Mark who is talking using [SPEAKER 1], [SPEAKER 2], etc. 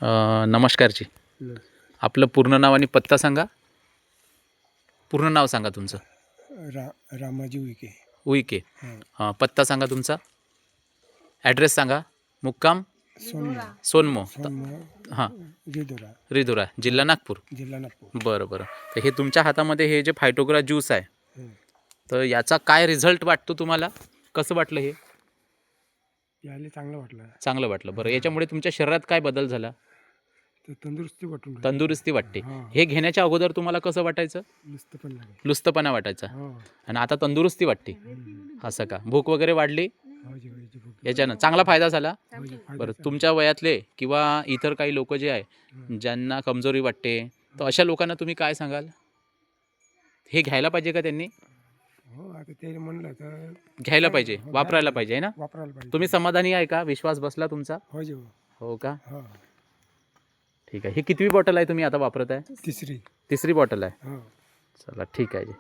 [SPEAKER 1] नमस्कारजी. आपलं पूर्ण नाव आणि पत्ता सांगा. पूर्ण नाव सांगा तुमचं.
[SPEAKER 2] रामाजी उईके.
[SPEAKER 1] उईके. पत्ता सांगा तुमचा. ॲड्रेस सांगा. मुक्काम सोनमो. हां, रिधुरा, जिल्हा नागपूर. बरं बरं. तर हे तुमच्या हातामध्ये हे जे फायटोग्रा ज्यूस आहे, तर याचा काय रिझल्ट वाटतो तुम्हाला? कसं वाटलं हे? चांगलं वाटलं. बरं, याच्यामुळे तुमच्या शरीरात काय बदल झाला? तंदुरुस्ती वाटते. हे घेण्याच्या अगोदर तुम्हाला कसं वाटायचं? लुस्तपणा वाटायचा. आणि आता तंदुरुस्ती वाटते. असं का? भूक वगैरे वाढली याच्यानं? चांगला फायदा झाला. बरं, तुमच्या वयातले किंवा इतर काही लोक जे आहे ज्यांना कमजोरी वाटते, तर अशा लोकांना तुम्ही काय सांगाल? हे घ्यायला पाहिजे का त्यांनी? घ्यायला पाहिजे, वापरायला पाहिजे, आहे ना? तुम्ही समाधानी आहे का? विश्वास बसला तुमचा? हो का? ठीक आहे. ही कितवी बॉटल आहे तुम्ही आता वापरत आहे?
[SPEAKER 2] तिसरी
[SPEAKER 1] तिसरी बॉटल आहे. चला, ठीक आहे जी.